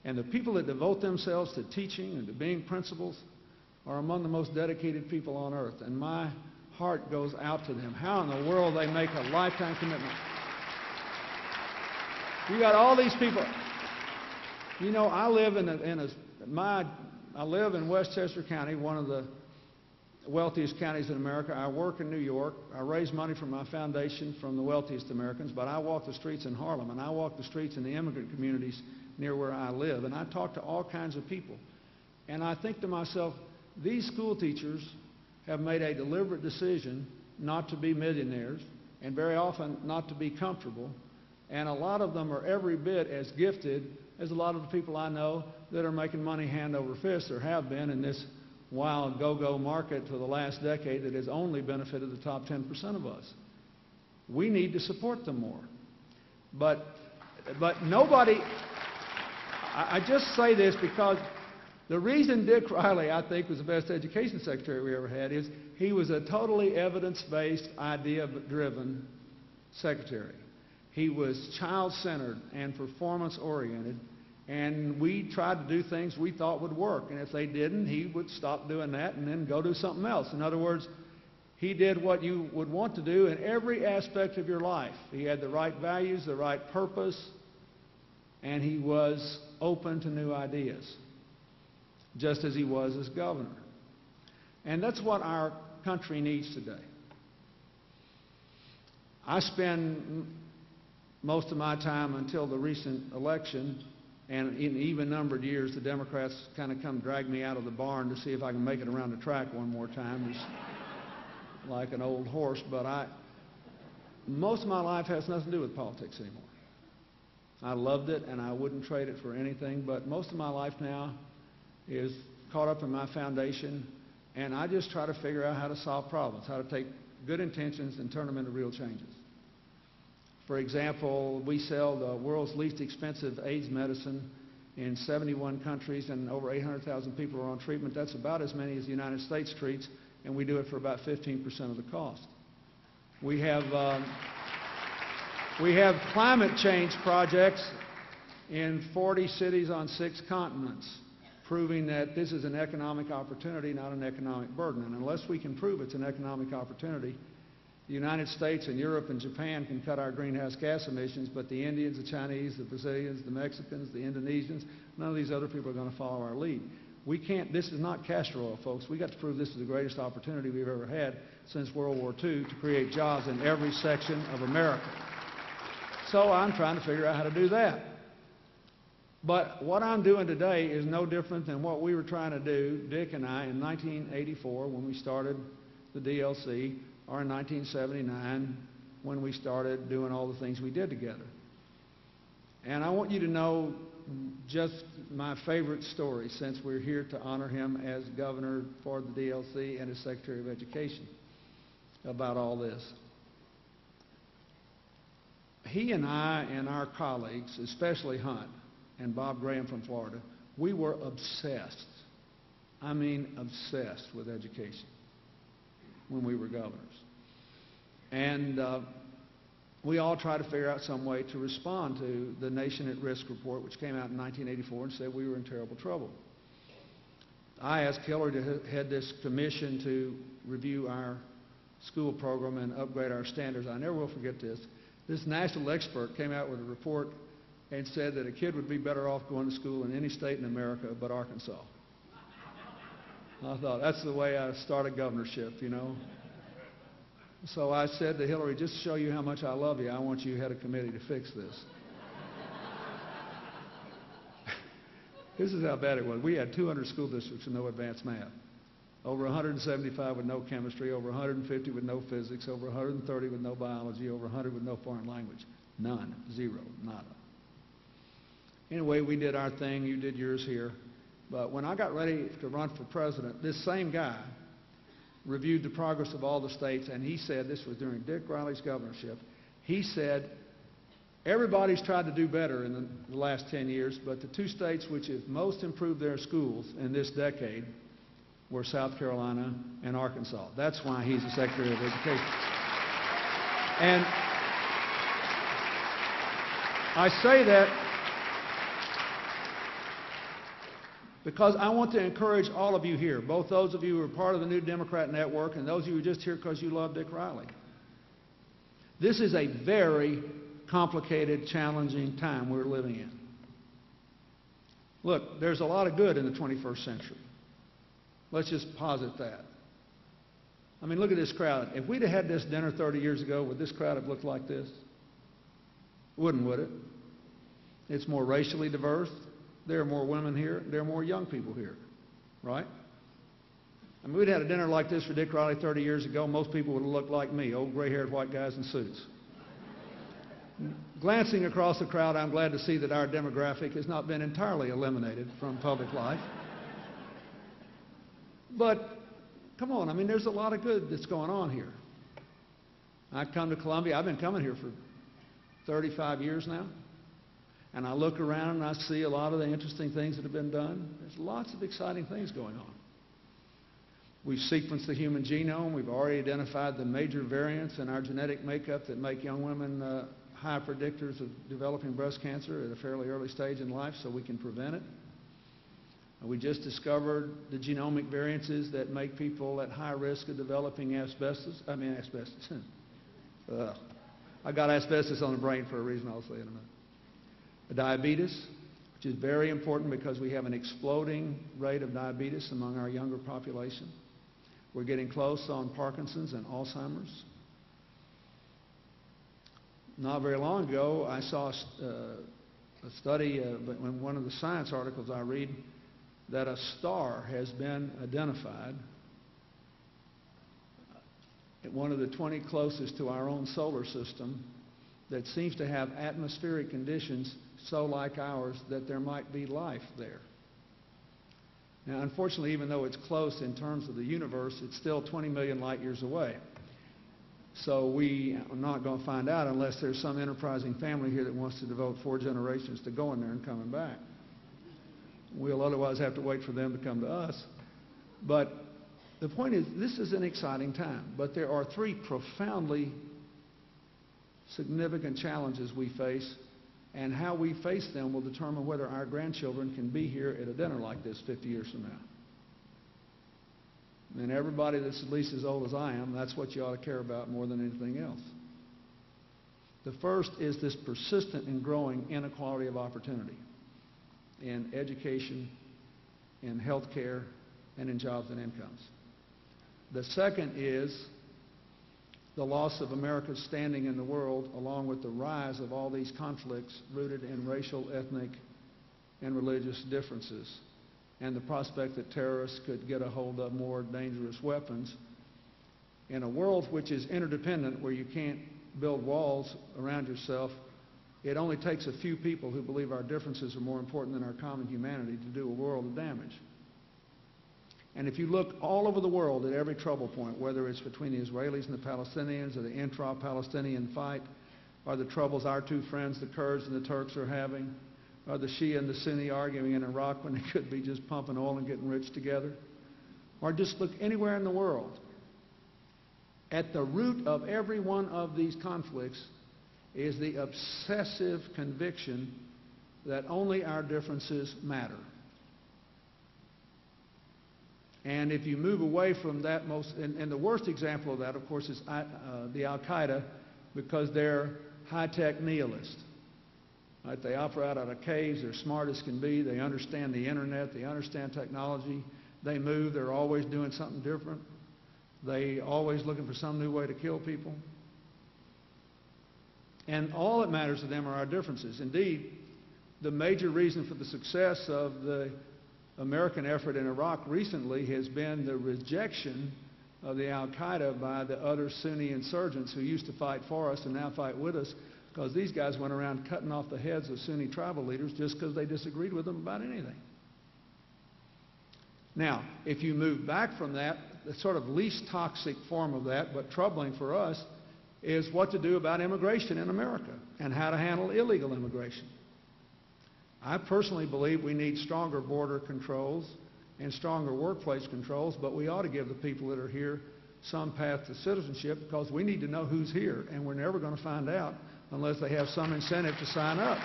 And the people that devote themselves to teaching and to being principals are among the most dedicated people on earth. And my heart goes out to them. How in the world they make a lifetime commitment? You got all these people. You know, I live I live in Westchester County, one of the wealthiest counties in America. I work in New York. I raise money for my foundation from the wealthiest Americans, but I walk the streets in Harlem, and I walk the streets in the immigrant communities near where I live, and I talk to all kinds of people. And I think to myself, these school teachers have made a deliberate decision not to be millionaires, and very often not to be comfortable, and a lot of them are every bit as gifted as a lot of the people I know that are making money hand over fist, or have been, in this wild go-go market for the last decade that has only benefited the top 10% of us. We need to support them more. But nobody, I just say this because the reason Dick Riley, I think, was the best education secretary we ever had is he was a totally evidence-based, idea-driven secretary. He was child-centered and performance-oriented, and we tried to do things we thought would work. And if they didn't, he would stop doing that and then go do something else. In other words, he did what you would want to do in every aspect of your life. He had the right values, the right purpose, and he was open to new ideas, just as he was as governor. And that's what our country needs today. I spend most of my time until the recent election, and in even-numbered years, the Democrats kind of come drag me out of the barn to see if I can make it around the track one more time, just like an old horse. But most of my life has nothing to do with politics anymore. I loved it, and I wouldn't trade it for anything, but most of my life now is caught up in my foundation, and I just try to figure out how to solve problems, how to take good intentions and turn them into real changes. For example, we sell the world's least expensive AIDS medicine in 71 countries, and over 800,000 people are on treatment. That's about as many as the United States treats, and we do it for about 15% of the cost. We have climate change projects in 40 cities on 6 continents, proving that this is an economic opportunity, not an economic burden. And unless we can prove it's an economic opportunity, the United States and Europe and Japan can cut our greenhouse gas emissions, but the Indians, the Chinese, the Brazilians, the Mexicans, the Indonesians, none of these other people are going to follow our lead. We can't, this is not castor oil, folks. We've got to prove this is the greatest opportunity we've ever had since World War II to create jobs in every section of America. So I'm trying to figure out how to do that. But what I'm doing today is no different than what we were trying to do, Dick and I, in 1984 when we started the DLC, or in 1979 when we started doing all the things we did together. And I want you to know just my favorite story, since we're here to honor him as governor for the DLC and as Secretary of Education, about all this. He and I and our colleagues, especially Hunt and Bob Graham from Florida, we were obsessed, I mean obsessed with education when we were governors. And we all tried to figure out some way to respond to the Nation at Risk report, which came out in 1984 and said we were in terrible trouble. I asked Hillary to head this commission to review our school program and upgrade our standards. I never will forget this. This national expert came out with a report and said that a kid would be better off going to school in any state in America but Arkansas. I thought, that's the way I start a governorship, you know. So I said to Hillary, just to show you how much I love you, I want you head a committee to fix this. This is how bad it was. We had 200 school districts with no advanced math, over 175 with no chemistry, over 150 with no physics, over 130 with no biology, over 100 with no foreign language. None, zero, nada. Anyway, we did our thing, you did yours here. But when I got ready to run for president, this same guy reviewed the progress of all the states, and he said, this was during Dick Riley's governorship, he said, everybody's tried to do better in the last 10 years, but the 2 states which have most improved their schools in this decade were South Carolina and Arkansas. That's why he's the Secretary of Education. And I say that because I want to encourage all of you here, both those of you who are part of the New Democrat Network and those of you who are just here because you love Dick Riley. This is a very complicated, challenging time we're living in. Look, there's a lot of good in the 21st century. Let's just posit that. I mean, look at this crowd. If we'd have had this dinner 30 years ago, would this crowd have looked like this? Wouldn't, would it? It's more racially diverse. There are more women here. There are more young people here, right? I mean, we'd had a dinner like this for Dick Riley 30 years ago. Most people would have looked like me, old gray-haired white guys in suits. Glancing across the crowd, I'm glad to see that our demographic has not been entirely eliminated from public life. But come on, I mean, there's a lot of good that's going on here. I come to Columbia. I've been coming here for 35 years now. And I look around and I see a lot of the interesting things that have been done. There's lots of exciting things going on. We've sequenced the human genome. We've already identified the major variants in our genetic makeup that make young women high predictors of developing breast cancer at a fairly early stage in life, so we can prevent it. We just discovered the genomic variances that make people at high risk of developing asbestos. I got asbestos on the brain for a reason I'll say in a minute. Diabetes, which is very important because we have an exploding rate of diabetes among our younger population. We're getting close on Parkinson's and Alzheimer's. Not very long ago, I saw a study in one of the science articles I read that a star has been identified at one of the 20 closest to our own solar system that seems to have atmospheric conditions so like ours that there might be life there. Now, unfortunately, even though it's close in terms of the universe, it's still 20 million light years away. So we are not going to find out unless there's some enterprising family here that wants to devote 4 generations to going there and coming back. We'll otherwise have to wait for them to come to us. But the point is, this is an exciting time. But there are 3 profoundly significant challenges we face, and how we face them will determine whether our grandchildren can be here at a dinner like this 50 years from now. And everybody that's at least as old as I am, that's what you ought to care about more than anything else. The first is this persistent and growing inequality of opportunity in education, in health care, and in jobs and incomes. The second is the loss of America's standing in the world, along with the rise of all these conflicts rooted in racial, ethnic, and religious differences, and the prospect that terrorists could get a hold of more dangerous weapons. In a world which is interdependent, where you can't build walls around yourself, it only takes a few people who believe our differences are more important than our common humanity to do a world of damage. And if you look all over the world at every trouble point, whether it's between the Israelis and the Palestinians, or the intra-Palestinian fight, or the troubles our 2 friends, the Kurds and the Turks, are having, or the Shia and the Sunni arguing in Iraq when they could be just pumping oil and getting rich together, or just look anywhere in the world, at the root of every one of these conflicts is the obsessive conviction that only our differences matter. And if you move away from that and the worst example of that, of course, is the Al-Qaeda, because they're high-tech nihilists. Right? They operate out of caves. They're smart as can be. They understand the internet. They understand technology. They move. They're always doing something different. They're always looking for some new way to kill people. And all that matters to them are our differences. Indeed, the major reason for the success of the American effort in Iraq recently has been the rejection of the Al-Qaeda by the other Sunni insurgents who used to fight for us and now fight with us, because these guys went around cutting off the heads of Sunni tribal leaders just because they disagreed with them about anything. Now, if you move back from that, the sort of least toxic form of that, but troubling for us, is what to do about immigration in America and how to handle illegal immigration. I personally believe we need stronger border controls and stronger workplace controls, but we ought to give the people that are here some path to citizenship, because we need to know who's here, and we're never going to find out unless they have some incentive to sign up.